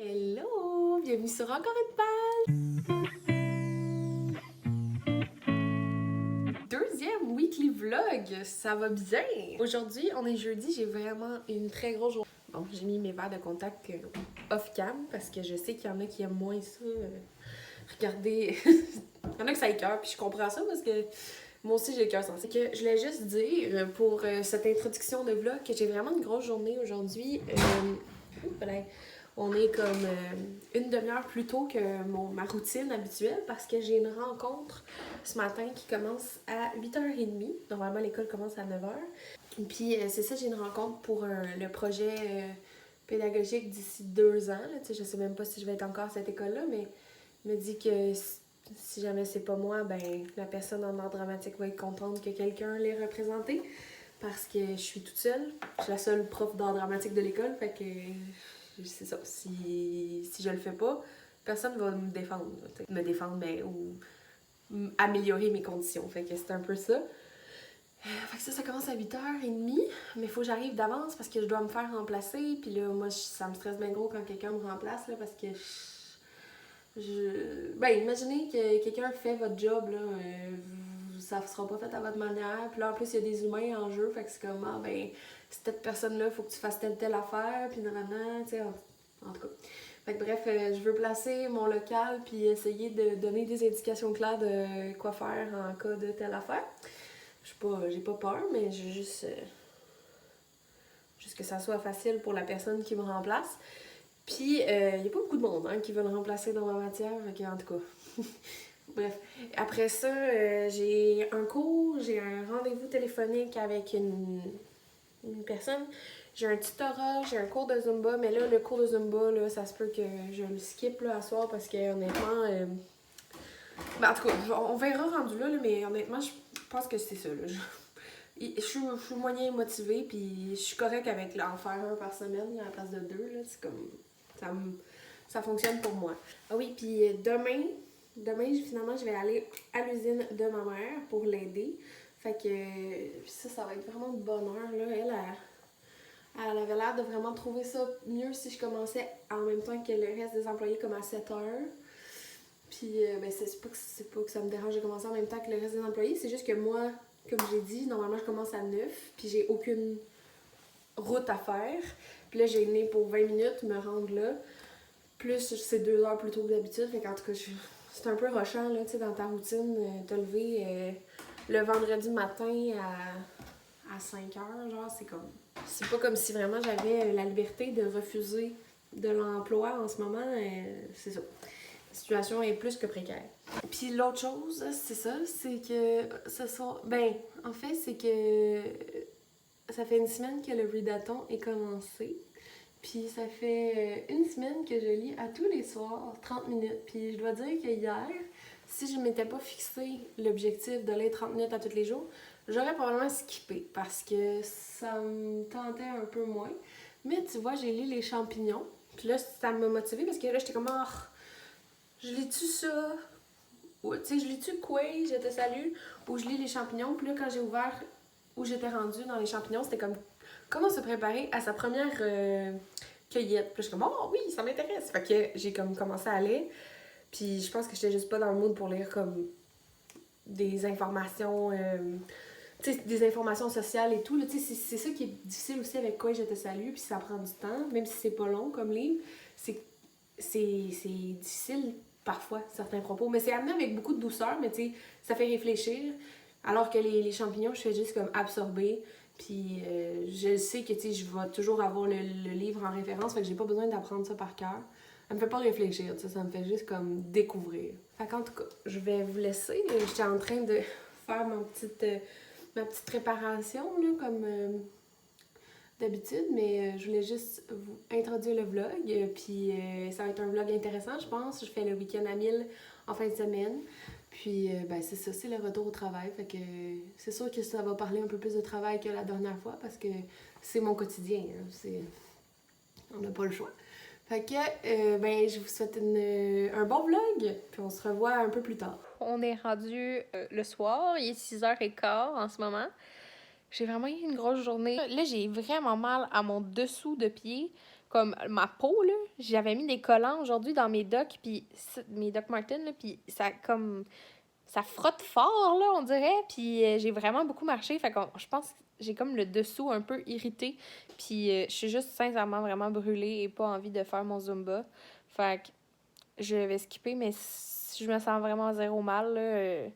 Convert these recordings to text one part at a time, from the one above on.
Hello! Bienvenue sur Encore une page! Deuxième weekly vlog, ça va bien! Aujourd'hui, on est jeudi, j'ai vraiment une très grosse journée. Bon, j'ai mis mes verres de contact off-cam parce que je sais qu'il y en a qui aiment moins ça. Regardez, il y en a que ça écoeure, puis je comprends ça parce que moi aussi j'ai le cœur sensible. Que je voulais juste dire pour cette introduction de vlog que j'ai vraiment une grosse journée aujourd'hui. On est comme une demi-heure plus tôt que ma routine habituelle parce que j'ai une rencontre ce matin qui commence à 8h30. Normalement, l'école commence à 9h. Puis c'est ça, j'ai une rencontre pour le projet pédagogique d'ici 2 ans. Là. Je sais même pas si je vais être encore à cette école-là, mais me dit que si jamais c'est pas moi, ben la personne en art dramatique va être contente que quelqu'un l'ait représentée parce que je suis toute seule. Je suis la seule prof d'art dramatique de l'école, fait que c'est ça. Si je le fais pas, personne va me défendre. Me défendre, mais ou améliorer mes conditions. Fait que c'est un peu ça. Fait que ça commence à 8h30, mais il faut que j'arrive d'avance parce que je dois me faire remplacer. Puis là, moi, ça me stresse bien gros quand quelqu'un me remplace, là, parce que ben, imaginez que quelqu'un fait votre job, là, ça ne sera pas fait à votre manière. Puis là, en plus, il y a des humains en jeu, fait que c'est comme, ah, ben, cette personne-là, il faut que tu fasses telle affaire, puis nanana, tu sais, en tout cas. Fait que bref, je veux placer mon local, puis essayer de donner des indications claires de quoi faire en cas de telle affaire. J'ai pas peur, mais je veux juste que ça soit facile pour la personne qui me remplace. Puis, il n'y a pas beaucoup de monde qui veulent remplacer dans ma matière, en tout cas. Bref, après ça, j'ai un cours, j'ai un rendez-vous téléphonique avec une personne. J'ai un tutorat, j'ai un cours de Zumba, mais là, le cours de Zumba, là, ça se peut que je le skip là, à soir parce que honnêtement, ben, en tout cas, on verra rendu là, mais honnêtement, je pense que c'est ça. Là. Je suis moyen motivée, puis je suis correcte avec en faire un par semaine à la place de 2. Là, c'est comme. Ça fonctionne pour moi. Ah oui, puis demain, finalement, je vais aller à l'usine de ma mère pour l'aider. Fait que ça va être vraiment de bonne heure. Là. Elle avait l'air de vraiment trouver ça mieux si je commençais en même temps que le reste des employés, comme à 7h. Puis, ben, c'est pas que ça me dérange de commencer en même temps que le reste des employés. C'est juste que moi, comme j'ai dit, normalement, je commence à 9, puis j'ai aucune route à faire. Puis là, j'ai né pour 20 minutes, me rendre là. Plus, c'est 2 heures plus tôt que d'habitude. Fait qu'en tout cas, c'est un peu rushant, là, tu sais, dans ta routine, te lever le vendredi matin à 5 heures, genre, c'est comme. C'est pas comme si vraiment j'avais la liberté de refuser de l'emploi en ce moment. C'est ça. La situation est plus que précaire. Puis l'autre chose, c'est ça, c'est que ce sont. Ben, en fait, c'est que ça fait une semaine que le readathon est commencé. Puis ça fait une semaine que je lis à tous les soirs 30 minutes. Puis je dois dire que hier, si je ne m'étais pas fixé l'objectif de lire 30 minutes à tous les jours, j'aurais probablement skippé parce que ça me tentait un peu moins. Mais tu vois, j'ai lu Les Champignons. Puis là, ça m'a motivée parce que là, j'étais comme, oh, je lis-tu ça? Ou, tu sais, je lis-tu quoi? Je te salue. Ou je lis Les Champignons. Puis là, quand j'ai ouvert où j'étais rendue dans Les Champignons, c'était comme comment se préparer à sa première cueillette. Puis je suis comme, oh oui, ça m'intéresse. Fait que j'ai comme commencé à lire. Puis je pense que j'étais juste pas dans le mood pour lire comme des informations, tu sais, des informations sociales et tout. Tu sais, c'est ça qui est difficile aussi avec Quoi je te salue. Puis ça prend du temps, même si c'est pas long comme livre. C'est difficile parfois, certains propos. Mais c'est amené avec beaucoup de douceur, mais tu sais, ça fait réfléchir. Alors que les champignons, je fais juste comme absorber. Puis je sais que je vais toujours avoir le livre en référence, fait que j'ai pas besoin d'apprendre ça par cœur. Ça me fait pas réfléchir, ça me fait juste comme découvrir. Fait qu'en tout cas, je vais vous laisser. J'étais en train de faire ma petite préparation, là, comme d'habitude, mais je voulais juste vous introduire le vlog. Puis ça va être un vlog intéressant, je pense. Je fais le week-end à 1000 en fin de semaine. Puis, ben c'est ça, c'est le retour au travail. Fait que c'est sûr que ça va parler un peu plus de travail que la dernière fois parce que c'est mon quotidien. Hein. On n'a pas le choix. Fait que, ben, je vous souhaite un bon vlog. Puis on se revoit un peu plus tard. On est rendu le soir. Il est 6h15 en ce moment. J'ai vraiment eu une grosse journée. Là, j'ai vraiment mal à mon dessous de pied. comme ma peau, là. J'avais mis des collants aujourd'hui dans mes Doc, puis mes Doc Martens, là, puis ça comme... Ça frotte fort, là, on dirait, puis j'ai vraiment beaucoup marché, fait que je pense que j'ai comme le dessous un peu irrité, puis je suis juste sincèrement vraiment brûlée et pas envie de faire mon Zumba. Fait que je vais skipper, mais je me sens vraiment zéro mal, là.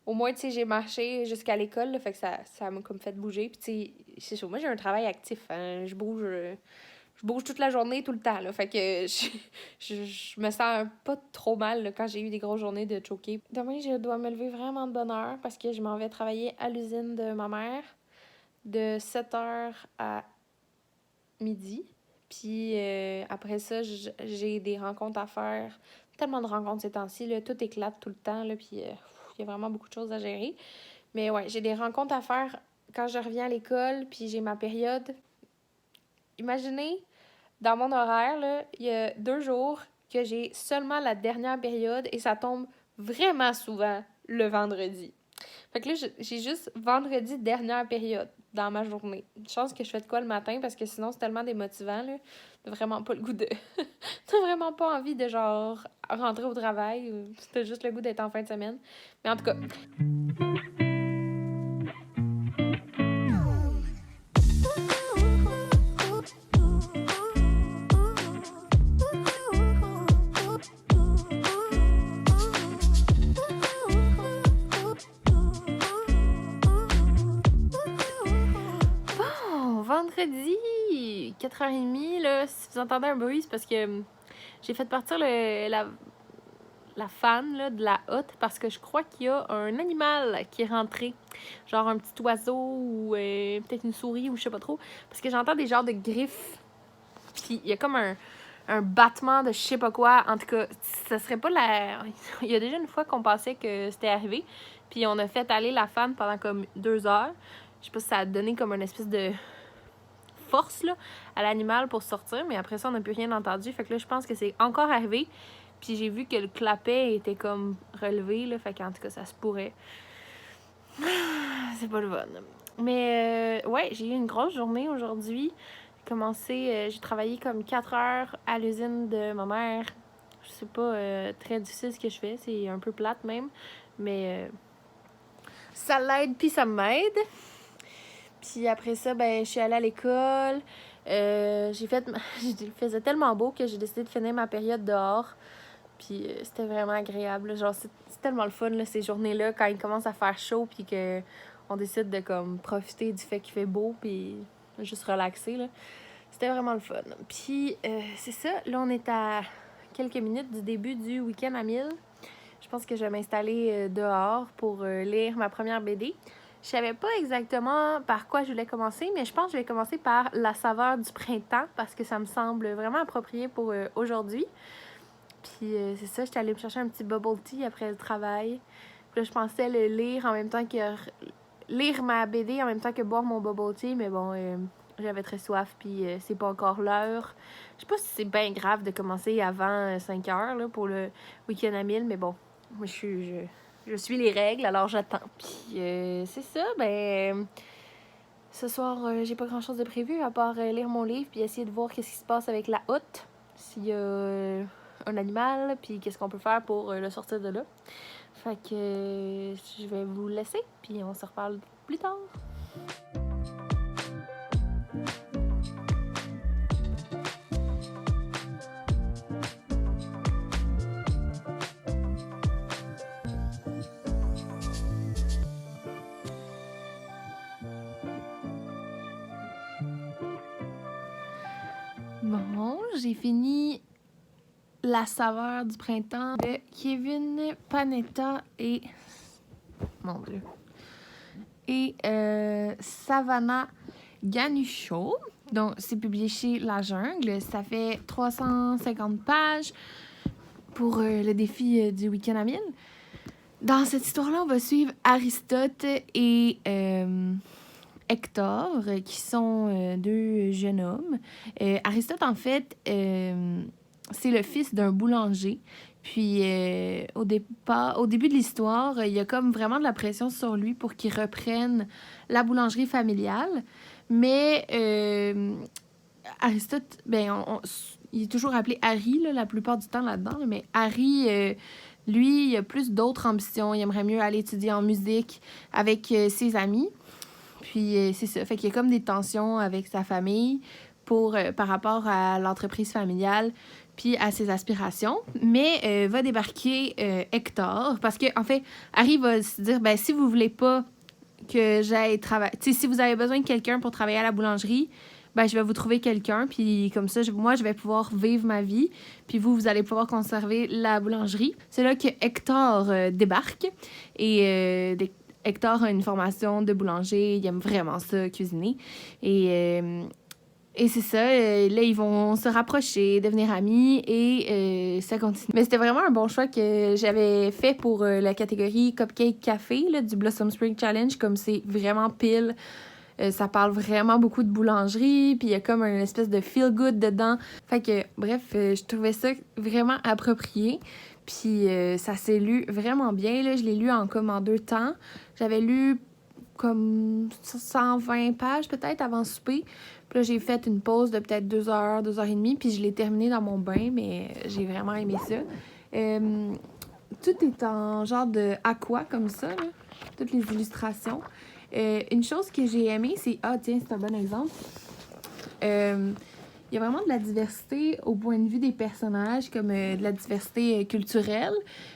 Au moins, tu sais, j'ai marché jusqu'à l'école, là, fait que ça m'a comme fait bouger. Puis, tu sais, c'est sûr, moi, j'ai un travail actif. Hein, je bouge toute la journée, tout le temps, là. Fait que je me sens pas trop mal là, quand j'ai eu des grosses journées de choquer. Demain, je dois me lever vraiment de bonne heure parce que je m'en vais travailler à l'usine de ma mère de 7h à midi. Puis après ça, j'ai des rencontres à faire. Tellement de rencontres ces temps-ci, là, tout éclate tout le temps, là, puis il y a vraiment beaucoup de choses à gérer. Mais ouais, j'ai des rencontres à faire quand je reviens à l'école, puis j'ai ma période. Imaginez, dans mon horaire, là, il y a 2 jours que j'ai seulement la dernière période et ça tombe vraiment souvent le vendredi. Fait que là, j'ai juste vendredi dernière période dans ma journée. Une chance que je fais de quoi le matin parce que sinon, c'est tellement démotivant, là. T'as vraiment pas le goût de... T'as vraiment pas envie de, genre, rentrer au travail. T'as juste le goût d'être en fin de semaine. Mais en tout cas... Vendredi, 4h30, là, si vous entendez un bruit, c'est parce que j'ai fait partir la fan là, de la hotte parce que je crois qu'il y a un animal qui est rentré. Genre un petit oiseau ou peut-être une souris ou je sais pas trop. Parce que j'entends des genres de griffes. Puis il y a comme un battement de je sais pas quoi. En tout cas, ça serait pas la... Il y a déjà une fois qu'on pensait que c'était arrivé. Puis on a fait aller la fan pendant comme 2 heures. Je sais pas si ça a donné comme une espèce de force là, à l'animal pour sortir, mais après ça, on n'a plus rien entendu. Fait que là, je pense que c'est encore arrivé. Puis j'ai vu que le clapet était comme relevé, là. Fait qu'en tout cas, ça se pourrait. C'est pas le fun. Mais ouais, j'ai eu une grosse journée aujourd'hui. J'ai travaillé comme 4 heures à l'usine de ma mère. C'est pas très difficile ce que je fais. C'est un peu plate même. Mais ça l'aide puis ça m'aide. Puis après ça, ben, je suis allée à l'école. Il faisait tellement beau que j'ai décidé de finir ma période dehors. Puis c'était vraiment agréable. Genre, c'est tellement le fun, là, ces journées-là, quand il commence à faire chaud, puis qu'on décide de comme, profiter du fait qu'il fait beau, puis juste relaxer. Là. C'était vraiment le fun. Puis c'est ça, là, on est à quelques minutes du début du week-end à 1000. Je pense que je vais m'installer dehors pour lire ma première BD. Je savais pas exactement par quoi je voulais commencer, mais je pense que je vais commencer par La saveur du printemps parce que ça me semble vraiment approprié pour aujourd'hui. Puis c'est ça, j'étais allée me chercher un petit bubble tea après le travail. Puis là, je pensais le lire en même temps que... Lire ma BD en même temps que boire mon bubble tea, mais bon, j'avais très soif, puis c'est pas encore l'heure. Je sais pas si c'est bien grave de commencer avant 5 heures là, pour le week-end à 1000, mais bon, moi je suis les règles, alors j'attends. Puis c'est ça, ben... Ce soir, j'ai pas grand-chose de prévu à part lire mon livre puis essayer de voir qu'est-ce qui se passe avec la hotte. S'il y a un animal, puis qu'est-ce qu'on peut faire pour le sortir de là. Fait que je vais vous laisser, puis on se reparle plus tard. Bon, j'ai fini La saveur du printemps de Kevin Panetta et... Mon Dieu. Et Savannah Ganucheau. Donc, c'est publié chez La Jungle. Ça fait 350 pages pour le défi du week-end à 1000. Dans cette histoire-là, on va suivre Aristote et Hector, qui sont 2 jeunes hommes. Aristote, en fait, c'est le fils d'un boulanger. Puis, au début de l'histoire, il y a comme vraiment de la pression sur lui pour qu'il reprenne la boulangerie familiale. Mais Aristote, ben, il est toujours appelé Harry, là, la plupart du temps là-dedans, là, mais Harry, lui, il a plus d'autres ambitions. Il aimerait mieux aller étudier en musique avec ses amis. Puis c'est ça. Fait qu'il y a comme des tensions avec sa famille par rapport à l'entreprise familiale puis à ses aspirations. Mais va débarquer Hector parce que en fait, Harry va se dire, ben si vous voulez pas que j'aille travailler... Tu sais, si vous avez besoin de quelqu'un pour travailler à la boulangerie, ben je vais vous trouver quelqu'un, puis comme ça, moi, je vais pouvoir vivre ma vie, puis vous allez pouvoir conserver la boulangerie. C'est là que Hector débarque, et Hector a une formation de boulanger, il aime vraiment ça, cuisiner, et c'est ça, là, ils vont se rapprocher, devenir amis, et ça continue. Mais c'était vraiment un bon choix que j'avais fait pour la catégorie Cupcake Café là, du Blossom Spring Challenge, comme c'est vraiment pile. Ça parle vraiment beaucoup de boulangerie, puis il y a comme une espèce de feel-good dedans. Fait que, bref, je trouvais ça vraiment approprié. Puis ça s'est lu vraiment bien, là. Je l'ai lu en 2 temps. J'avais lu comme 120 pages peut-être avant souper. Puis là, j'ai fait une pause de peut-être 2 heures, 2 heures et demie, puis je l'ai terminé dans mon bain, mais j'ai vraiment aimé ça. Tout est en genre de aqua comme ça, là. Toutes les illustrations. Une chose que j'ai aimée, c'est... Ah, tiens, c'est un bon exemple. Il y a vraiment de la diversité au point de vue des personnages, comme de la diversité culturelle.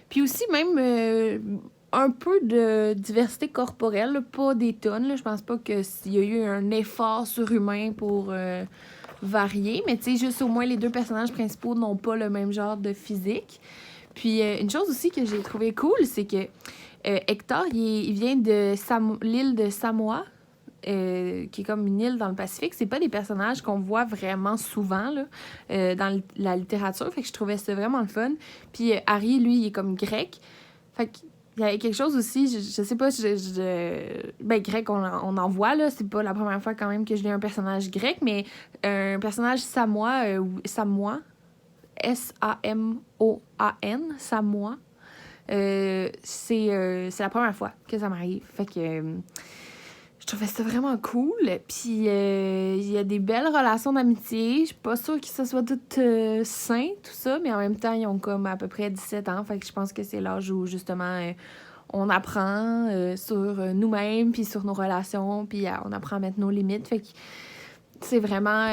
Puis aussi, même un peu de diversité corporelle, là, pas des tonnes. Là. Je pense pas qu'il y a eu un effort surhumain pour varier. Mais tu sais, juste au moins, les 2 personnages principaux n'ont pas le même genre de physique. Puis une chose aussi que j'ai trouvé cool, c'est que Hector, il vient de l'île de Samoa, qui est comme une île dans le Pacifique. C'est pas des personnages qu'on voit vraiment souvent là, dans la littérature. Fait que je trouvais ça vraiment le fun. Puis Harry, lui, il est comme grec. Fait qu'il y avait quelque chose aussi, je sais pas, ben grec, on en voit, là. C'est pas la première fois quand même que je lis un personnage grec, mais un personnage samoa, samoa, S-A-M-O-A-N, samoa. C'est la première fois que ça m'arrive. Fait que je trouvais ça vraiment cool. Puis il y a des belles relations d'amitié. Je suis pas sûre que ça soit tout sain, tout ça, mais en même temps, ils ont comme à peu près 17 ans. Fait que je pense que c'est l'âge où justement on apprend sur nous-mêmes, puis sur nos relations, puis on apprend à mettre nos limites. Fait que c'est vraiment...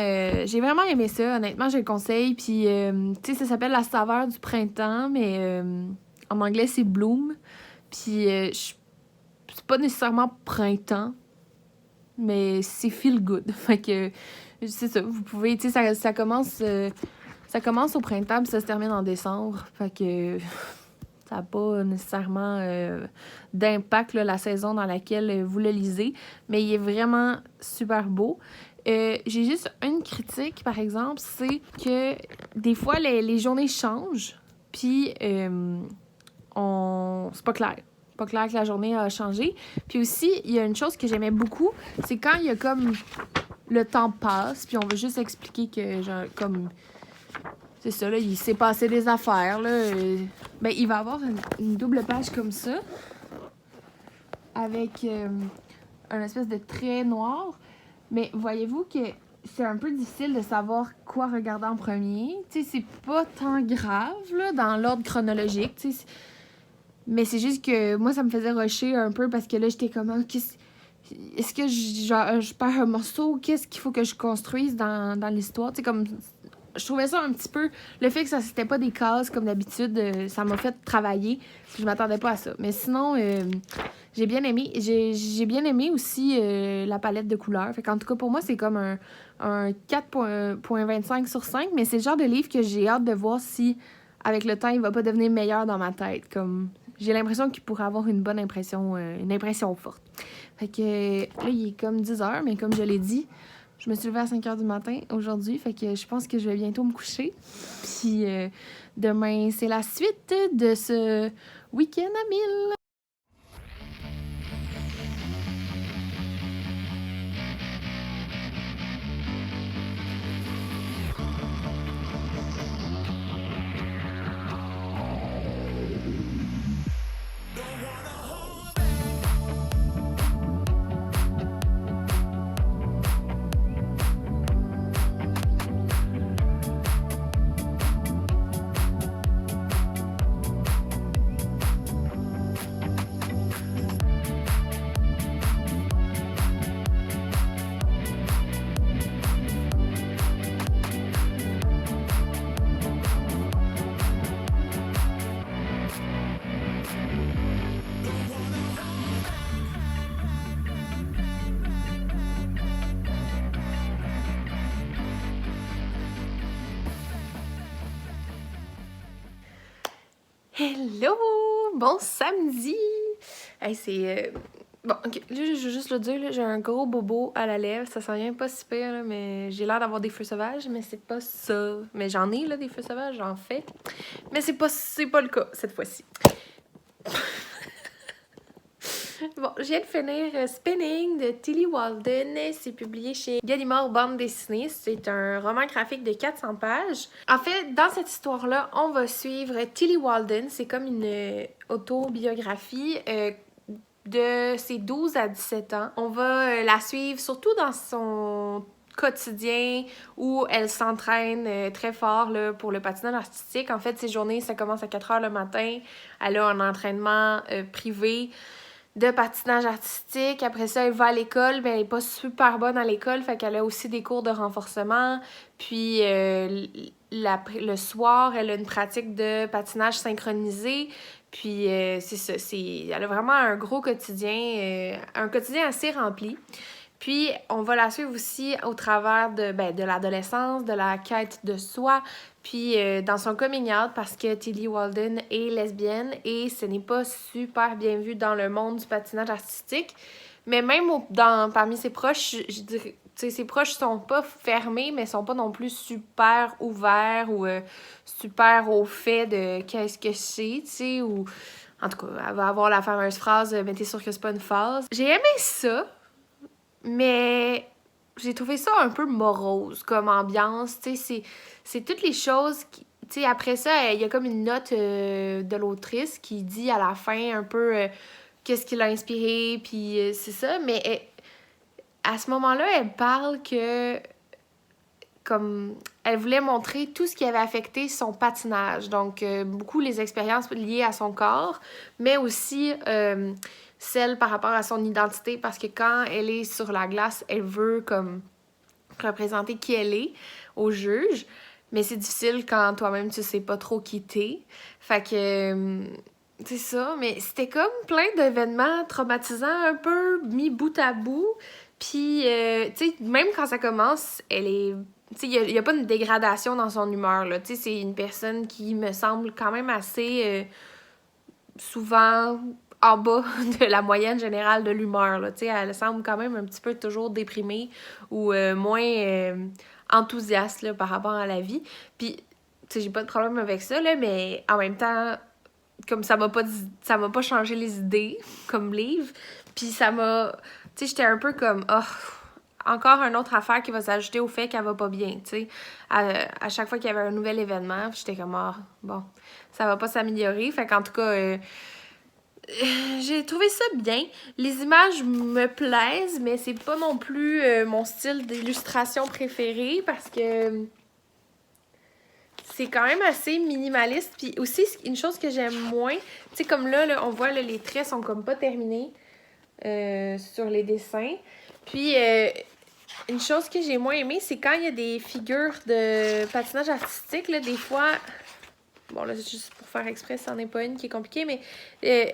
j'ai vraiment aimé ça. Honnêtement, je le conseille. Puis, tu sais, ça s'appelle La saveur du printemps, mais en anglais, c'est Bloom. Puis, c'est pas nécessairement printemps, mais c'est feel good. Fait que, c'est ça, vous pouvez... Tu sais, ça commence au printemps, puis ça se termine en décembre. Fait que... ça n'a pas nécessairement d'impact, là, la saison dans laquelle vous le lisez. Mais il est vraiment super beau. J'ai juste une critique, par exemple, c'est que des fois, les journées changent, puis c'est pas clair. Pas clair que la journée a changé. Puis aussi, il y a une chose que j'aimais beaucoup, c'est quand il y a comme... le temps passe, puis on veut juste expliquer que, genre, comme... c'est ça, là, il s'est passé des affaires, là. Ben, il va avoir une double page comme ça, avec un espèce de trait noir. Mais voyez-vous que c'est un peu difficile de savoir quoi regarder en premier. Tu sais, c'est pas tant grave, là, dans l'ordre chronologique, tu sais. Mais c'est juste que moi, ça me faisait rusher un peu parce que là, j'étais comme... est-ce que je perds un morceau? Qu'est-ce qu'il faut que je construise dans l'histoire? Tu sais, comme... je trouvais ça un petit peu... Le fait que ça c'était pas des cases comme d'habitude, ça m'a fait travailler. Je m'attendais pas à ça. Mais sinon, j'ai bien aimé. J'ai bien aimé aussi la palette de couleurs. Fait qu'en tout cas, pour moi, c'est comme un 4.25 sur 5. Mais c'est le genre de livre que j'ai hâte de voir si, avec le temps, il va pas devenir meilleur dans ma tête. Comme j'ai l'impression qu'il pourrait avoir une bonne impression, une impression forte. Fait que là, il est comme 10 heures, mais comme je l'ai dit... je me suis levée à 5 heures du matin aujourd'hui, fait que je pense que je vais bientôt me coucher. Puis demain, c'est la suite de ce week-end à 1000. Hello! Bon samedi! Hey, c'est... Bon, ok, là, je veux juste le dire, là, j'ai un gros bobo à la lèvre. Ça sent rien pas si pire, là, mais j'ai l'air d'avoir des feux sauvages, mais c'est pas ça. Mais j'en ai, là, des feux sauvages, j'en fais. Mais c'est pas le cas, cette fois-ci. Bon, je viens de finir Spinning de Tillie Walden. C'est publié chez Gallimard Bande dessinée. C'est un roman graphique de 400 pages. En fait, dans cette histoire-là, on va suivre Tillie Walden. C'est comme une autobiographie de ses 12 à 17 ans. On va la suivre surtout dans son quotidien où elle s'entraîne très fort là, pour le patinage artistique. En fait, ses journées, ça commence à 4 heures le matin. Elle a un entraînement privé de patinage artistique. Après ça, elle va à l'école, mais elle n'est pas super bonne à l'école, fait qu'elle a aussi des cours de renforcement. Puis le soir, elle a une pratique de patinage synchronisé. Puis c'est ça, elle a vraiment un gros quotidien, un quotidien assez rempli. Puis, on va la suivre aussi au travers de l'adolescence, de la quête de soi, puis dans son coming out, parce que Tillie Walden est lesbienne et ce n'est pas super bien vu dans le monde du patinage artistique. Mais même parmi ses proches, je dirais, ses proches sont pas fermés, mais sont pas non plus super ouverts ou super au fait de qu'est-ce que c'est, tu sais, ou... En tout cas, elle va avoir la fameuse phrase « Mais t'es sûr que c'est pas une phase? » J'ai aimé ça, mais j'ai trouvé ça un peu morose comme ambiance, tu sais, c'est toutes les choses qui... Tu sais, après ça, il y a comme une note de l'autrice qui dit à la fin un peu qu'est-ce qui l'a inspiré, puis c'est ça, mais à ce moment-là, elle parle que comme elle voulait montrer tout ce qui avait affecté son patinage, donc beaucoup les expériences liées à son corps, mais aussi celle par rapport à son identité, parce que quand elle est sur la glace, elle veut comme représenter qui elle est au juge, mais c'est difficile quand toi-même tu sais pas trop qui t'es. Fait que c'est ça, mais c'était comme plein d'événements traumatisants un peu mis bout à bout. Puis, tu sais, même quand ça commence, elle est... Tu sais, il y a pas une dégradation dans son humeur, là. Tu sais, c'est une personne qui me semble quand même assez souvent en bas de la moyenne générale de l'humeur, là. Tu sais, elle semble quand même un petit peu toujours déprimée ou moins enthousiaste, là, par rapport à la vie. Puis, tu sais, j'ai pas de problème avec ça, là, mais en même temps, comme ça m'a pas changé les idées comme livre, puis ça m'a... Tu sais, j'étais un peu comme... Oh, encore une autre affaire qui va s'ajouter au fait qu'elle va pas bien, tu sais. À chaque fois qu'il y avait un nouvel événement, j'étais comme, ah, bon, ça va pas s'améliorer. Fait qu'en tout cas, j'ai trouvé ça bien. Les images me plaisent, mais c'est pas non plus mon style d'illustration préféré parce que c'est quand même assez minimaliste. Puis aussi, une chose que j'aime moins, tu sais, comme là, on voit, là, les traits sont comme pas terminés sur les dessins. Puis, une chose que j'ai moins aimée, c'est quand il y a des figures de patinage artistique, là, des fois... Bon, là, c'est juste pour faire exprès, c'en est pas une qui est compliquée, mais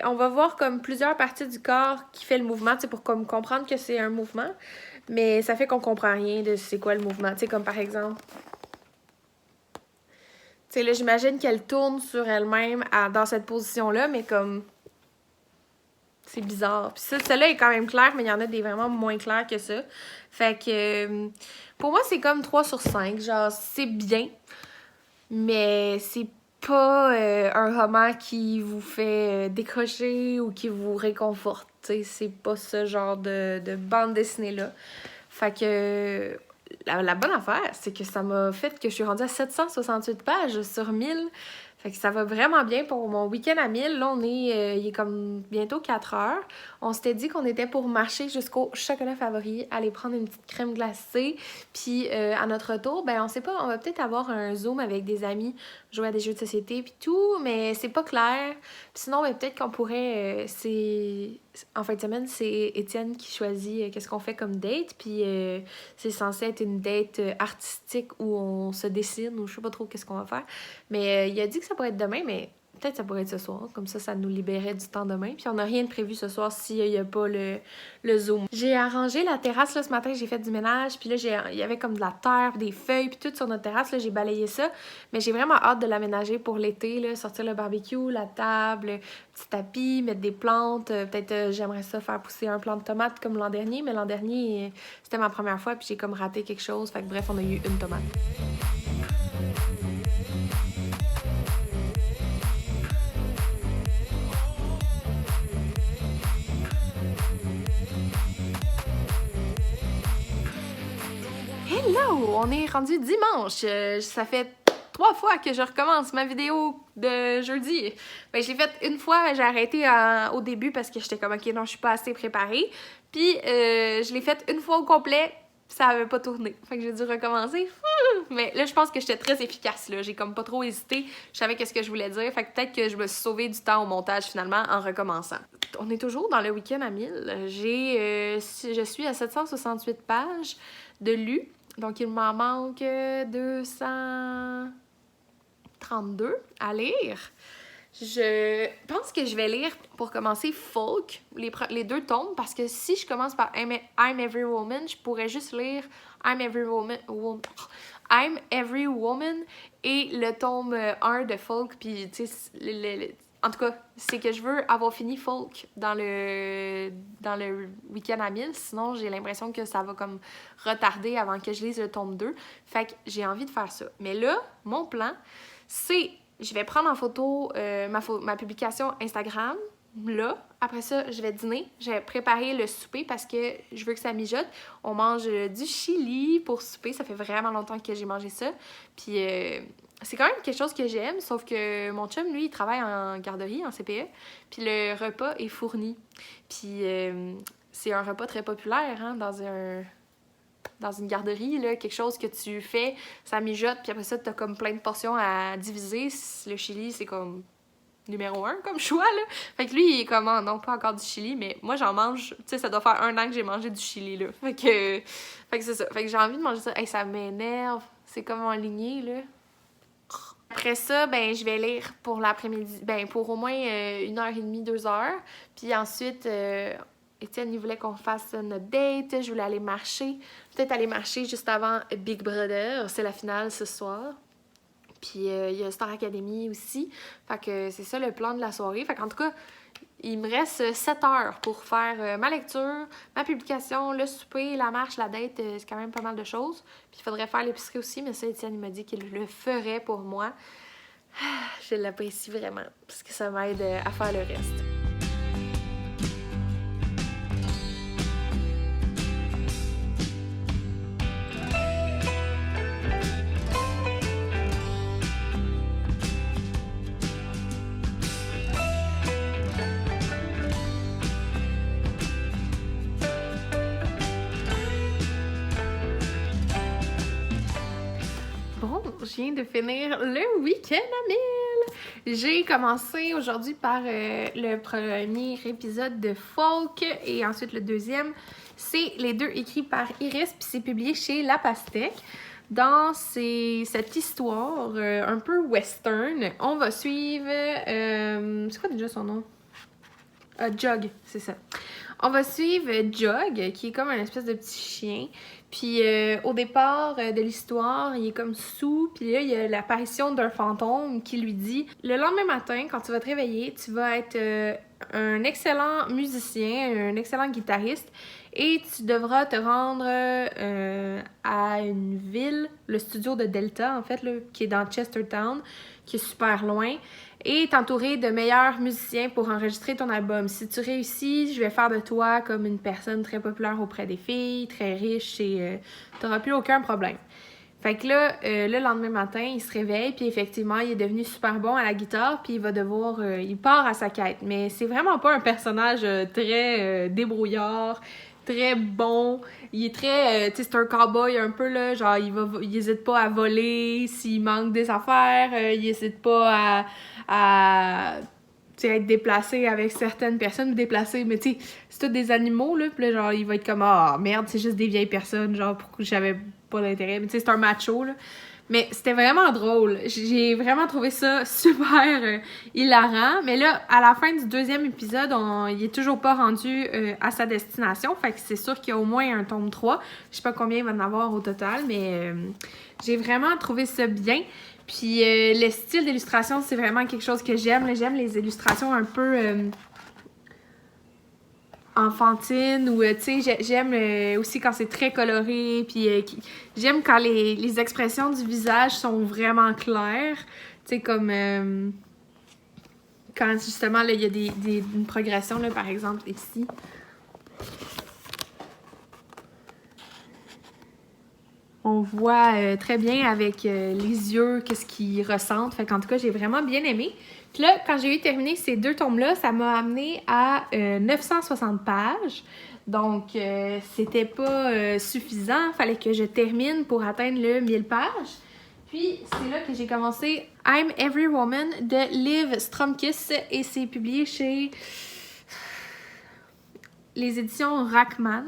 on va voir comme plusieurs parties du corps qui fait le mouvement, tu sais, pour comme comprendre que c'est un mouvement, mais ça fait qu'on comprend rien de c'est quoi le mouvement, tu sais, comme par exemple... Tu sais, là, j'imagine qu'elle tourne sur elle-même dans cette position-là, mais comme... C'est bizarre. Puis ça, celle-là est quand même claire, mais il y en a des vraiment moins clairs que ça. Fait que... pour moi, c'est comme 3 sur 5. Genre, c'est bien, mais c'est pas un roman qui vous fait décrocher ou qui vous réconforte. T'sais, c'est pas ce genre de bande dessinée-là. Fait que la bonne affaire, c'est que ça m'a fait que je suis rendue à 768 pages sur 1000. Fait que ça va vraiment bien pour mon week-end à 1000. Là, il est comme bientôt 4 heures. On s'était dit qu'on était pour marcher jusqu'au chocolat favori, aller prendre une petite crème glacée. Puis à notre retour, ben on sait pas, on va peut-être avoir un Zoom avec des amis, jouer à des jeux de société puis tout, mais c'est pas clair. Puis sinon, ben, peut-être qu'on pourrait... en fin de semaine, c'est Étienne qui choisit qu'est-ce qu'on fait comme date. Puis c'est censé être une date artistique où on se dessine ou je sais pas trop qu'est-ce qu'on va faire. Mais il a dit que ça pourrait être demain, mais Peut-être ça pourrait être ce soir, comme ça nous libérait du temps demain. Puis on n'a rien de prévu ce soir s'il n'y a pas le Zoom. J'ai arrangé la terrasse là, ce matin, j'ai fait du ménage, puis là il y avait comme de la terre, des feuilles, puis tout sur notre terrasse, là j'ai balayé ça. Mais j'ai vraiment hâte de l'aménager pour l'été, là, sortir le barbecue, la table, le petit tapis, mettre des plantes. Peut-être j'aimerais ça faire pousser un plant de tomate comme l'an dernier, mais l'an dernier c'était ma première fois, puis j'ai comme raté quelque chose. Fait que bref, on a eu une tomate. Hello! On est rendu dimanche. Ça fait 3 fois que je recommence ma vidéo de jeudi. Ben, je l'ai faite une fois, j'ai arrêté au début parce que j'étais comme ok, non, je suis pas assez préparée. Puis je l'ai faite une fois au complet, ça avait pas tourné. Fait que j'ai dû recommencer. Mais là, je pense que j'étais très efficace, là. J'ai comme pas trop hésité. Je savais qu'est-ce que je voulais dire. Fait que peut-être que je me suis sauvé du temps au montage finalement en recommençant. On est toujours dans le week-end à 1000. Je suis à 768 pages de lus. Donc, il m'en manque 232 à lire. Je pense que je vais lire, pour commencer, Folk, les 2 tomes, parce que si je commence par I'm Every Woman, je pourrais juste lire I'm Every Woman et le tome 1 de Folk, puis tu sais, en tout cas, c'est que je veux avoir fini Folk dans le week-end à 1000, sinon j'ai l'impression que ça va comme retarder avant que je lise le tome 2. Fait que j'ai envie de faire ça. Mais là, mon plan, c'est je vais prendre en photo ma publication Instagram, là. Après ça, je vais dîner. Je vais préparer le souper parce que je veux que ça mijote. On mange du chili pour souper. Ça fait vraiment longtemps que j'ai mangé ça. Puis c'est quand même quelque chose que j'aime, sauf que mon chum, lui, il travaille en garderie, en CPE. Puis le repas est fourni. Puis c'est un repas très populaire, hein, dans une garderie, là, quelque chose que tu fais, ça mijote, puis après ça, t'as comme plein de portions à diviser. Le chili, c'est comme numéro 1 comme choix, là. Fait que lui, il est comme, oh, non, pas encore du chili, mais moi, j'en mange, tu sais, ça doit faire 1 an que j'ai mangé du chili, là. Fait que c'est ça. Fait que j'ai envie de manger ça. Hey, ça m'énerve. C'est comme en lignée, là. Après ça, ben, je vais lire pour l'après-midi, ben, pour au moins 1h30, 2h. Puis ensuite, Étienne, il voulait qu'on fasse notre date. Je voulais aller marcher. Peut-être aller marcher juste avant Big Brother. C'est la finale ce soir. Puis il y a Star Academy aussi. Fait que c'est ça le plan de la soirée. Fait qu'en tout cas, il me reste 7 heures pour faire ma lecture, ma publication, le souper, la marche, la date. C'est quand même pas mal de choses. Puis il faudrait faire l'épicerie aussi, mais ça, Étienne, il m'a dit qu'il le ferait pour moi. Je l'apprécie vraiment parce que ça m'aide à faire le reste. Je viens de finir le week-end à 1000. J'ai commencé aujourd'hui par le premier épisode de Folk et ensuite le deuxième. C'est les 2 écrits par Iris puis c'est publié chez La Pastèque. Dans cette histoire un peu western, on va suivre... c'est quoi déjà son nom? Jug, c'est ça. On va suivre Jug, qui est comme un espèce de petit chien. Puis au départ de l'histoire, il est comme sous, puis là, il y a l'apparition d'un fantôme qui lui dit « Le lendemain matin, quand tu vas te réveiller, tu vas être un excellent musicien, un excellent guitariste, et tu devras te rendre à une ville, le studio de Delta, en fait, là, qui est dans Chestertown, qui est super loin, et t'entourer de meilleurs musiciens pour enregistrer ton album. Si tu réussis, je vais faire de toi comme une personne très populaire auprès des filles, très riche, et t'auras plus aucun problème. » Fait que là, le lendemain matin, il se réveille, puis effectivement, il est devenu super bon à la guitare, puis il va devoir... il part à sa quête. Mais c'est vraiment pas un personnage très débrouillard, très bon. Il est très... tu sais, c'est un cowboy un peu, là, genre, il hésite pas à voler s'il manque des affaires, il hésite pas à être déplacé avec certaines personnes, déplacé, mais tu sais, c'est tous des animaux, là, puis là, genre, il va être comme, ah, merde, c'est juste des vieilles personnes, genre, pourquoi j'avais pas d'intérêt, mais tu sais, c'est un macho, là. Mais c'était vraiment drôle. J'ai vraiment trouvé ça super hilarant. Mais là, à la fin du 2e épisode, il est toujours pas rendu à sa destination. Fait que c'est sûr qu'il y a au moins un tome 3. Je sais pas combien il va en avoir au total, mais j'ai vraiment trouvé ça bien. Puis le style d'illustration, c'est vraiment quelque chose que j'aime. Là, j'aime les illustrations un peu enfantines ou, tu sais, j'aime aussi quand c'est très coloré. Puis j'aime quand les expressions du visage sont vraiment claires. Tu sais, comme quand justement, là, il y a une progression, là, par exemple, ici. On voit très bien avec les yeux qu'est-ce qu'ils ressentent. Fait qu'en tout cas, j'ai vraiment bien aimé. Puis là, quand j'ai eu terminé ces 2 tomes-là, ça m'a amené à 960 pages. Donc, c'était pas suffisant. Fallait que je termine pour atteindre le 1000 pages. Puis, c'est là que j'ai commencé I'm Every Woman de Liv Stromkis et c'est publié chez les éditions Rachman.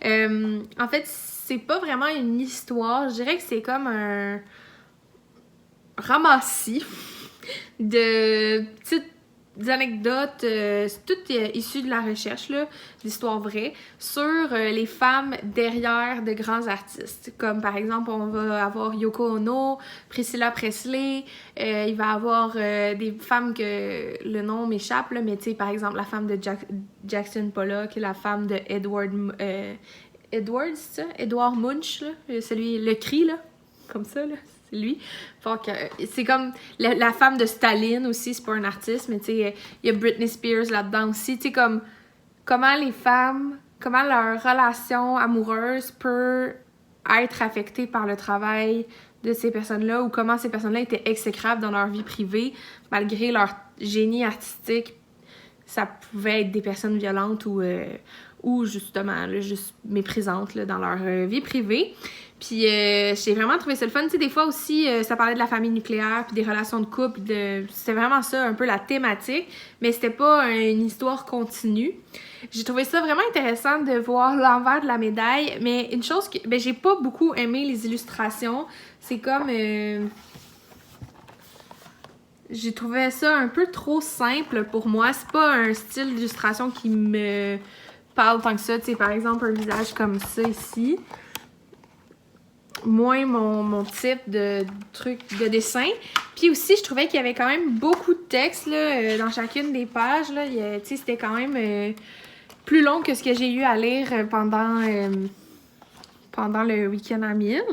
En fait, c'est pas vraiment une histoire. Je dirais que c'est comme un ramassis de petites anecdotes, c'est tout issu de la recherche, là, d'histoires vraies, sur les femmes derrière de grands artistes. Comme par exemple, on va avoir Yoko Ono, Priscilla Presley, il va y avoir des femmes que le nom m'échappe, là, mais tu sais, par exemple, la femme de Jackson Pollock, la femme de Edward Munch, là, celui, le cri, là, comme ça, là. Lui. C'est comme la femme de Staline aussi, c'est pas un artiste, mais tu sais, il y a Britney Spears là-dedans aussi. Tu sais, comme comment les femmes, comment leur relation amoureuse peut être affectée par le travail de ces personnes-là ou comment ces personnes-là étaient exécrables dans leur vie privée malgré leur génie artistique. Ça pouvait être des personnes violentes ou justement là, juste méprisantes là, dans leur vie privée. Puis j'ai vraiment trouvé ça le fun. Tu sais, des fois aussi, ça parlait de la famille nucléaire, puis des relations de couple. C'était vraiment ça, un peu la thématique. Mais c'était pas une histoire continue. J'ai trouvé ça vraiment intéressant de voir l'envers de la médaille. Mais une chose que... Ben, j'ai pas beaucoup aimé les illustrations. C'est comme... j'ai trouvé ça un peu trop simple pour moi. C'est pas un style d'illustration qui me parle tant que ça. Tu sais, par exemple, un visage comme ça ici. Moins mon type de truc de dessin. Puis aussi, je trouvais qu'il y avait quand même beaucoup de texte là, dans chacune des pages. Là. C'était quand même plus long que ce que j'ai eu à lire pendant le week-end à 1000.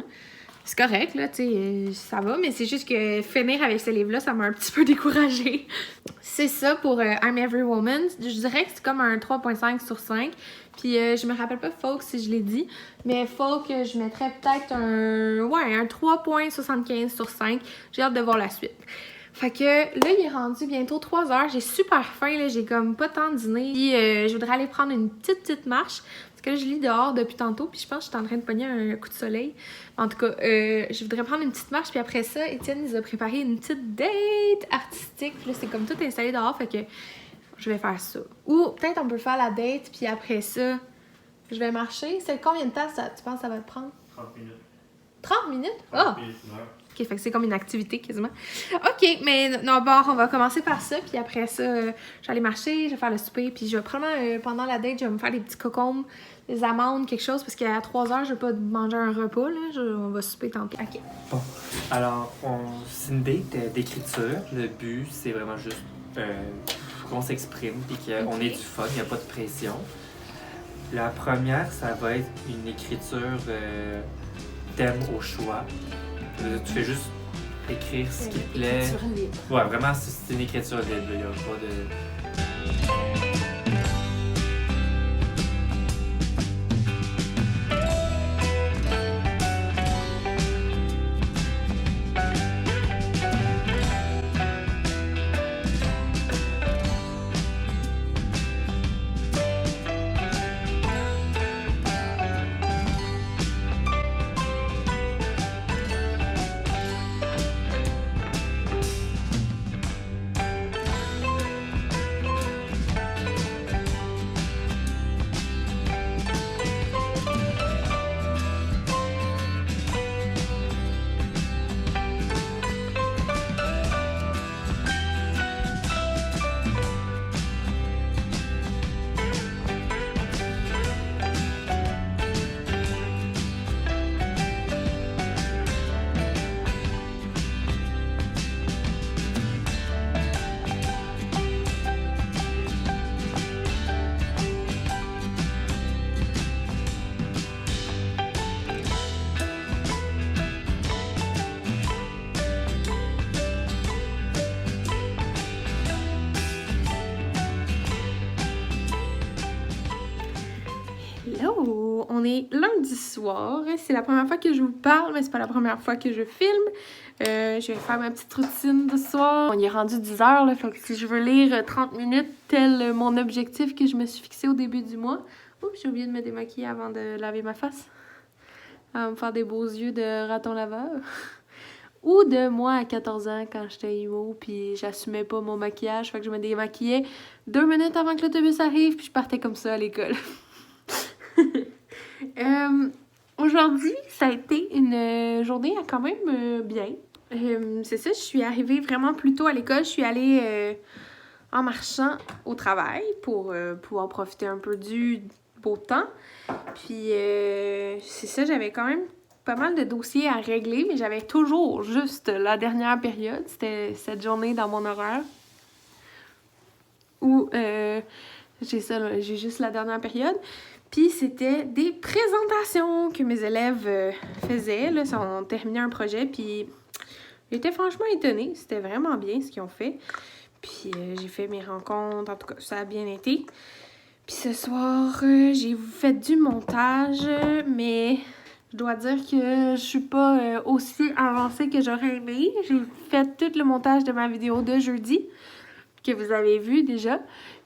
C'est correct, là, tu sais, ça va, mais c'est juste que finir avec ce livre-là, ça m'a un petit peu découragée. C'est ça pour I'm Every Woman. Je dirais que c'est comme un 3.5 sur 5. Puis je me rappelle pas Folk si je l'ai dit, mais Folk, je mettrais peut-être un 3.75 sur 5. J'ai hâte de voir la suite. Fait que là, il est rendu bientôt 3 heures. J'ai super faim, là, j'ai comme pas tant dîné. Puis je voudrais aller prendre une petite marche. Parce que là, je lis dehors depuis tantôt, puis je pense que je suis en train de pogner un coup de soleil. En tout cas, je voudrais prendre une petite marche, puis après ça, Étienne nous a préparé une petite date artistique. Puis là, c'est comme tout installé dehors, fait que je vais faire ça. Ou peut-être on peut faire la date, puis après ça, je vais marcher. C'est combien de temps tu penses que ça va te prendre? 30 minutes. 30 minutes? 30 minutes, une heure. Ok, fait que c'est comme une activité quasiment. Ok, mais non, bon, on va commencer par ça, puis après ça, je vais aller marcher, je vais faire le souper, puis je vais probablement, pendant la date, je vais me faire des petits cocombes, des amandes, quelque chose, parce qu'à 3 heures, je vais pas manger un repas, là, on va souper tant pis. Ok. Bon, alors, c'est une date d'écriture. Le but, c'est vraiment juste qu'on s'exprime puis qu'on ait du fun, il n'y a pas de pression. La première, ça va être une écriture thème au choix. Tu fais juste écrire ce qui te plaît. Écriture libre. Ouais, vraiment, c'est une écriture libre. Il n'y a pas de... On est lundi soir. C'est la première fois que je vous parle, mais c'est pas la première fois que je filme. Je vais faire ma petite routine de soir. On y est rendu 10 heures, là, fait que si je veux lire 30 minutes, tel mon objectif que je me suis fixé au début du mois. Oups, j'ai oublié de me démaquiller avant de laver ma face. À me faire des beaux yeux de raton laveur. Ou de moi à 14 ans quand j'étais emo puis j'assumais pas mon maquillage. Fait que je me démaquillais 2 minutes avant que l'autobus arrive puis je partais comme ça à l'école. Aujourd'hui, ça a été une journée quand même bien. C'est ça, je suis arrivée vraiment plus tôt à l'école. Je suis allée en marchant au travail pour pouvoir profiter un peu du beau temps. Puis c'est ça, j'avais quand même pas mal de dossiers à régler, mais j'avais toujours juste la dernière période. C'était cette journée dans mon horaire où j'ai juste la dernière période. Puis c'était des présentations que mes élèves faisaient. Là, on terminait un projet, puis j'étais franchement étonnée. C'était vraiment bien ce qu'ils ont fait. Puis j'ai fait mes rencontres, en tout cas, ça a bien été. Puis ce soir, j'ai fait du montage, mais je dois dire que je suis pas aussi avancée que j'aurais aimé. J'ai fait tout le montage de ma vidéo de jeudi, que vous avez vu déjà.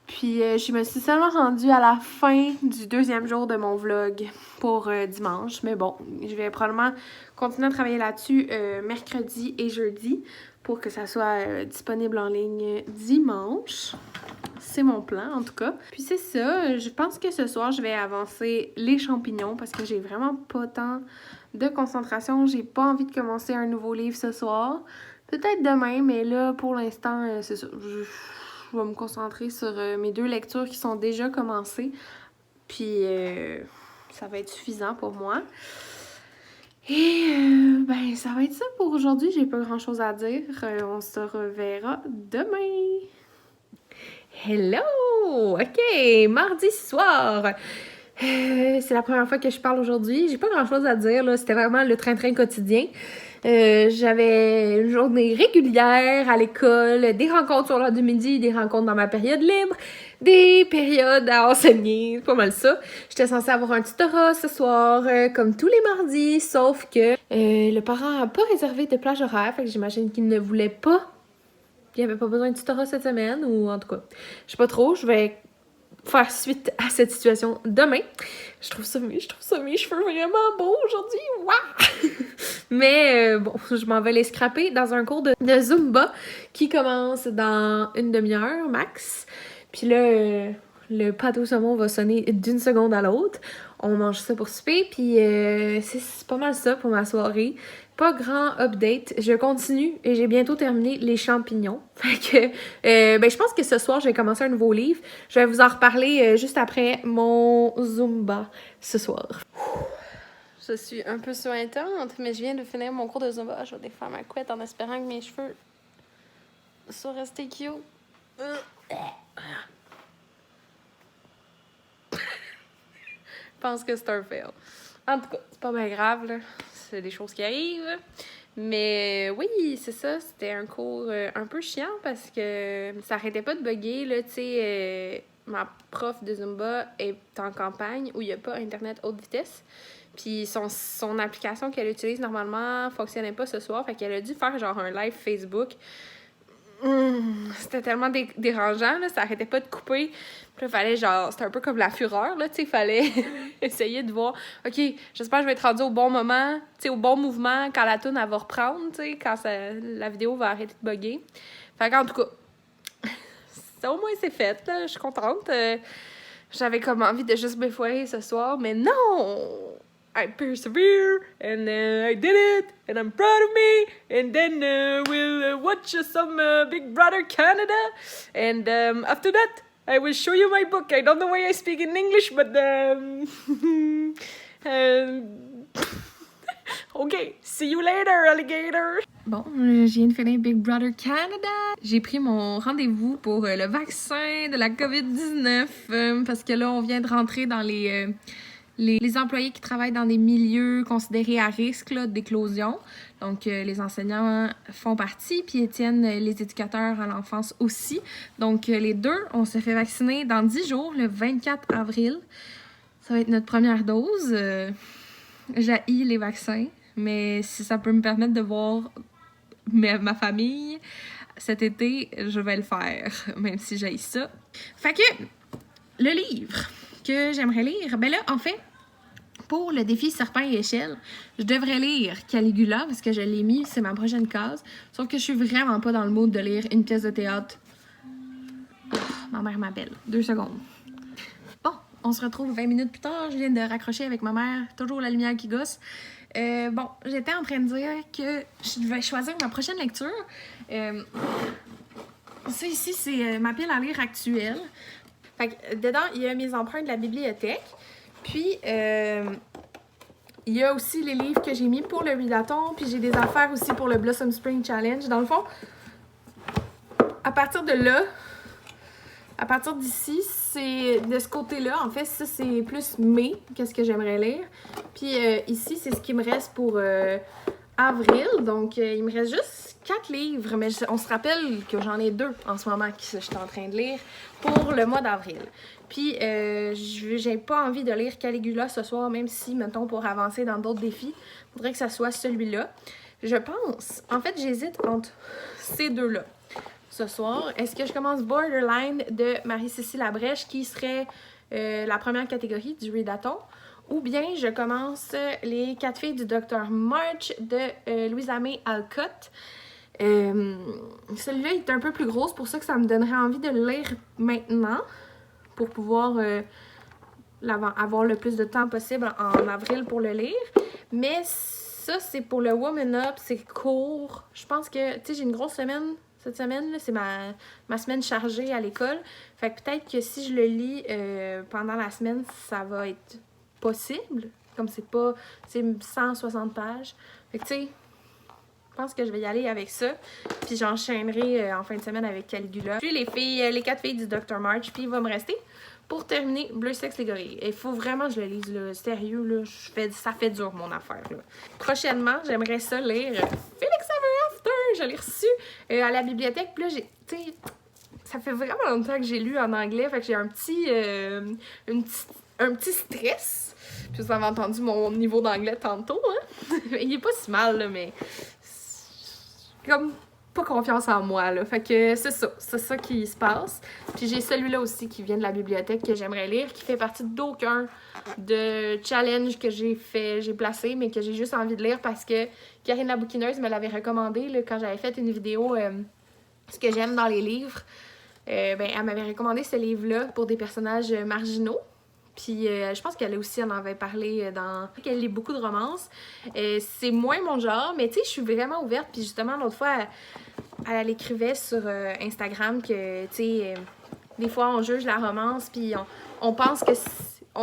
Puis je me suis seulement rendue à la fin du 2e jour de mon vlog pour dimanche. Mais bon, je vais probablement continuer à travailler là-dessus mercredi et jeudi pour que ça soit disponible en ligne dimanche. C'est mon plan, en tout cas. Puis c'est ça, je pense que ce soir, je vais avancer les champignons parce que j'ai vraiment pas tant de concentration. J'ai pas envie de commencer un nouveau livre ce soir. Peut-être demain, mais là, pour l'instant, c'est ça. Je vais me concentrer sur mes 2 lectures qui sont déjà commencées. Puis ça va être suffisant pour moi. Et ben ça va être ça pour aujourd'hui. J'ai pas grand chose à dire. On se reverra demain. Hello! OK, mardi soir. C'est la première fois que je parle aujourd'hui. J'ai pas grand chose à dire, là. C'était vraiment le train-train quotidien. J'avais une journée régulière à l'école, des rencontres sur l'heure du midi, des rencontres dans ma période libre, des périodes à enseigner, pas mal ça. J'étais censée avoir un tutorat ce soir, comme tous les mardis, sauf que le parent a pas réservé de plage horaire, fait que j'imagine qu'il ne voulait pas. Il n'y avait pas besoin de tutorat cette semaine, ou en tout cas, je sais pas trop, je vais faire suite à cette situation demain. Je trouve ça mes cheveux vraiment beaux aujourd'hui. Waouh! Mais bon, je m'en vais les scraper dans un cours de Zumba qui commence dans une demi-heure max. Puis là, le pâte au saumon va sonner d'une seconde à l'autre. On mange ça pour souper, puis c'est pas mal ça pour ma soirée. Pas grand update. Je continue et j'ai bientôt terminé les champignons. Fait que, ben, je pense que ce soir, je vais commencer un nouveau livre. Je vais vous en reparler juste après mon Zumba ce soir. Je suis un peu suintante, mais je viens de finir mon cours de Zumba. Je vais défaire ma couette en espérant que mes cheveux soient restés cute. Je pense que c'est un fail. En tout cas, c'est pas bien grave, là. C'est des choses qui arrivent. Mais oui, c'est ça. C'était un cours un peu chiant parce que ça arrêtait pas de bugger, là. Tu sais, ma prof de Zumba est en campagne où il n'y a pas Internet haute vitesse. Puis son application qu'elle utilise normalement fonctionnait pas ce soir. Fait qu'elle a dû faire genre un live Facebook. C'était tellement dérangeant, là, ça arrêtait pas de couper. Puis là, fallait genre, c'était un peu comme la fureur, là, tu sais, il fallait essayer de voir, OK, j'espère que je vais être rendue au bon moment, tu sais, au bon mouvement, quand la toune, elle va reprendre, tu sais, quand la vidéo va arrêter de bugger. Fait qu'en tout cas, ça, au moins, c'est fait, là, je suis contente. J'avais comme envie de juste m'effoirer ce soir, mais non! I persevere, and I did it, and I'm proud of me, and then we'll watch some Big Brother Canada, and after that, I will show you my book. I don't know why I speak in English, but okay, see you later, alligator! Bon, je viens de finir Big Brother Canada. J'ai pris mon rendez-vous pour le vaccin de la COVID-19, parce que là, on vient de rentrer dans les employés qui travaillent dans des milieux considérés à risque là, d'éclosion. Donc, les enseignants font partie, puis Étienne, les éducateurs à l'enfance aussi. Donc, les deux, on se fait vacciner dans 10 jours, le 24 avril. Ça va être notre première dose. J'haïs les vaccins, mais si ça peut me permettre de voir ma famille cet été, je vais le faire, même si j'haïs ça. Fait que, le livre que j'aimerais lire, ben là, en fait, pour le défi Serpent et Échelle, je devrais lire Caligula, parce que je l'ai mis, c'est ma prochaine case. Sauf que je suis vraiment pas dans le mood de lire une pièce de théâtre. Oh, ma mère m'appelle. 2 secondes. Bon, on se retrouve 20 minutes plus tard. Je viens de raccrocher avec ma mère. Toujours la lumière qui gosse. Bon, j'étais en train de dire que je devais choisir ma prochaine lecture. Ça ici, c'est ma pile à lire actuelle. Fait que dedans, il y a mes emprunts de la bibliothèque. Puis, il y a aussi les livres que j'ai mis pour le readathon. Puis, j'ai des affaires aussi pour le Blossom Spring Challenge. Dans le fond, à partir de là, à partir d'ici, c'est de ce côté-là. En fait, ça, c'est plus mai, qu'est-ce que j'aimerais lire. Puis ici, c'est ce qui me reste pour avril. Donc, il me reste juste 4 livres. Mais on se rappelle que j'en ai 2 en ce moment que je suis en train de lire pour le mois d'avril. Puis, j'ai pas envie de lire Caligula ce soir, même si, mettons, pour avancer dans d'autres défis, il faudrait que ça soit celui-là. Je pense, en fait, j'hésite entre ces deux-là. Ce soir, est-ce que je commence Borderline de Marie-Cécile Labrèche, qui serait la première catégorie du readathon, ou bien je commence Les 4 filles du Dr. March de Louisa May Alcott. Celui-là est un peu plus gros, c'est pour ça que ça me donnerait envie de le lire maintenant, pour pouvoir avoir le plus de temps possible en avril pour le lire. Mais ça, c'est pour le Woman Up, c'est court. Je pense que, tu sais, j'ai une grosse semaine. Cette semaine, là, c'est ma semaine chargée à l'école. Fait que peut-être que si je le lis pendant la semaine, ça va être possible. Comme c'est pas 160 pages. Fait que tu sais, je pense que je vais y aller avec ça. Puis j'enchaînerai en fin de semaine avec Caligula. Puis les 4 filles du Dr. March. Puis il va me rester, pour terminer, Bleu Sexe les gorilles. Il faut vraiment que je le lise, là. Sérieux, là. Ça fait dur, mon affaire, là. Prochainement, j'aimerais ça lire Felix Ever After. Je l'ai reçu à la bibliothèque. Puis là, tu sais, ça fait vraiment longtemps que j'ai lu en anglais. Fait que j'ai un petit stress. Puis vous avez entendu mon niveau d'anglais tantôt, hein? Il est pas si mal, là, mais comme pas confiance en moi, là. Fait que c'est ça qui se passe. Puis j'ai celui-là aussi qui vient de la bibliothèque que j'aimerais lire, qui fait partie d'aucun de challenge que j'ai placé, mais que j'ai juste envie de lire parce que Karine la bouquineuse me l'avait recommandé, là, quand j'avais fait une vidéo ce que j'aime dans les livres. Elle m'avait recommandé ce livre-là pour des personnages marginaux. Puis je pense qu'elle aussi en avait parlé qu'elle lit beaucoup de romances. C'est moins mon genre, mais tu sais, je suis vraiment ouverte. Puis justement, l'autre fois, elle écrivait sur Instagram que, tu sais, des fois, on juge la romance, puis on pense que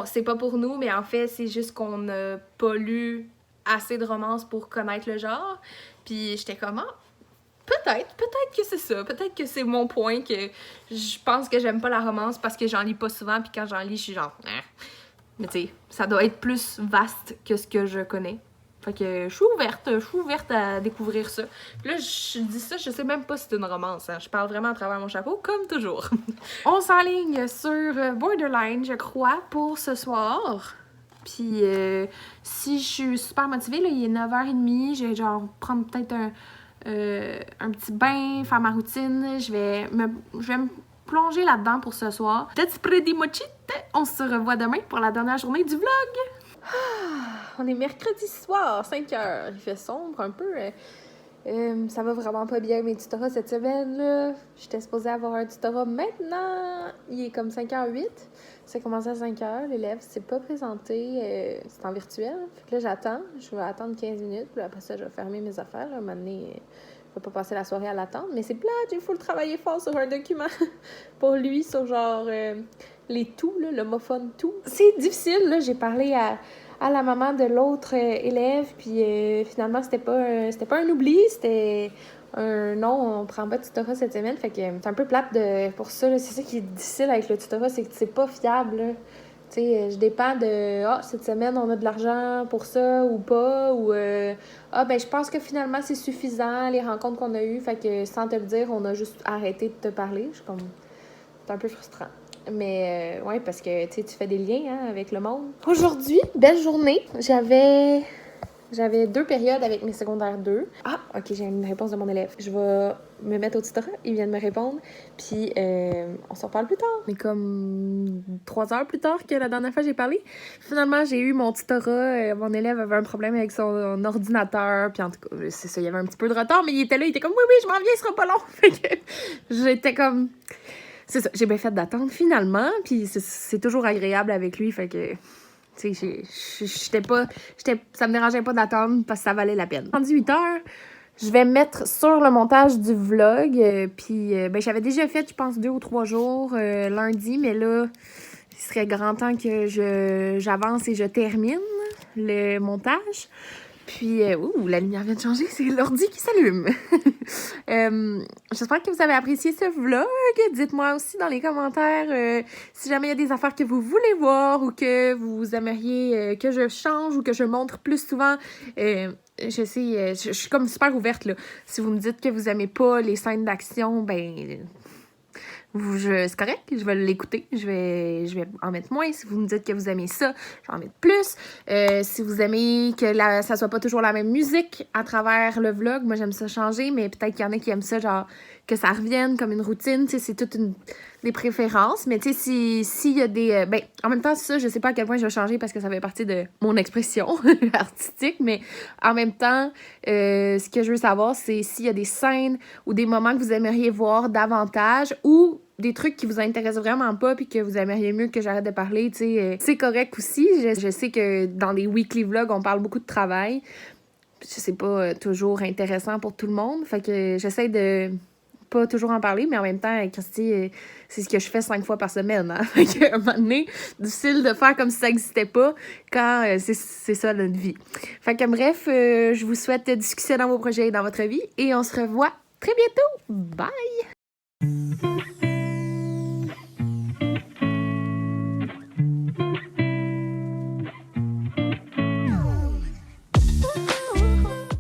c'est pas pour nous, mais en fait, c'est juste qu'on n'a pas lu assez de romances pour connaître le genre. Puis j'étais comme, peut-être que c'est ça. Peut-être que c'est mon point, que je pense que j'aime pas la romance parce que j'en lis pas souvent, puis quand j'en lis, je suis genre, Mais tu sais, ça doit être plus vaste que ce que je connais. Fait que je suis ouverte à découvrir ça. Puis là, je dis ça, je sais même pas si c'est une romance, hein. Je parle vraiment à travers mon chapeau, comme toujours. On s'enligne sur Borderline, je crois, pour ce soir. Puis si je suis super motivée, là, il est 9h30, je vais genre prendre peut-être un petit bain, faire ma routine. Je vais me plonger là-dedans pour ce soir. That's pretty much it. On se revoit demain pour la dernière journée du vlog. On est mercredi soir, 5h. Il fait sombre un peu. Ça va vraiment pas bien mes tutorats cette semaine, là. J'étais supposée avoir un tutorat maintenant. Il est comme 5h08. Ça a commencé à 5h. L'élève s'est pas présenté. C'est en virtuel. Fait que là, j'attends. Je vais attendre 15 minutes. Puis après ça, je vais fermer mes affaires. À un moment donné, je vais pas passer la soirée à l'attendre. Mais c'est plate. Il faut le travailler fort sur un document. Pour lui, sur genre les tout, là, l'homophone tout. C'est difficile, là. J'ai parlé à la maman de l'autre élève, puis finalement, c'était pas un oubli, c'était un non, on prend pas de tutorat cette semaine, fait que c'est un peu plate pour ça, là. C'est ça qui est difficile avec le tutorat, c'est que c'est pas fiable, là. Tu sais, je dépends de cette semaine, on a de l'argent pour ça ou pas, ou je pense que finalement, c'est suffisant, les rencontres qu'on a eues, fait que sans te le dire, on a juste arrêté de te parler. Je suis comme, c'est un peu frustrant. Mais ouais, parce que tu fais des liens avec le monde. Aujourd'hui, belle journée. J'avais 2 périodes avec mes secondaires 2. Ah, ok, j'ai une réponse de mon élève. Je vais me mettre au tutorat, il vient de me répondre, puis on s'en parle plus tard. Mais comme 3 heures plus tard que la dernière fois j'ai parlé, finalement j'ai eu mon tutorat. Mon élève avait un problème avec son ordinateur, puis en tout cas, c'est ça, il y avait un petit peu de retard, mais il était là, il était comme oui, je m'en viens, ce sera pas long. Fait que j'étais comme... C'est ça, j'ai bien fait d'attendre finalement, puis c'est toujours agréable avec lui, fait que... Tu sais, ça me dérangeait pas d'attendre parce que ça valait la peine. Rendu 8 heures, je vais me mettre sur le montage du vlog. Puis, j'avais déjà fait, je pense, 2 ou 3 jours lundi, mais là, il serait grand temps que j'avance et je termine le montage. Puis, la lumière vient de changer, c'est l'ordi qui s'allume. J'espère que vous avez apprécié ce vlog. Dites-moi aussi dans les commentaires si jamais il y a des affaires que vous voulez voir ou que vous aimeriez que je change ou que je montre plus souvent. Je sais, je suis comme super ouverte, là. Si vous me dites que vous aimez pas les scènes d'action, c'est correct, je vais l'écouter, je vais en mettre moins. Si vous me dites que vous aimez ça, je vais en mettre plus. Si vous aimez que ça soit pas toujours la même musique à travers le vlog, moi j'aime ça changer, mais peut-être qu'il y en a qui aiment ça, genre que ça revienne comme une routine, tu sais, c'est toute des préférences. Mais tu sais, s'il y a des... en même temps, ça, je sais pas à quel point je vais changer parce que ça fait partie de mon expression artistique, mais en même temps, ce que je veux savoir, c'est s'il y a des scènes ou des moments que vous aimeriez voir davantage ou des trucs qui vous intéressent vraiment pas puis que vous aimeriez mieux que j'arrête de parler, tu sais, c'est correct aussi. Je sais que dans les weekly vlogs, on parle beaucoup de travail. C'est pas toujours intéressant pour tout le monde. Fait que j'essaie de pas toujours en parler, mais en même temps, Christy, c'est ce que je fais 5 fois par semaine. Hein? Fait qu'à un moment donné, difficile de faire comme si ça n'existait pas quand c'est ça notre vie. Fait que bref, je vous souhaite de discuter dans vos projets et dans votre vie et on se revoit très bientôt. Bye!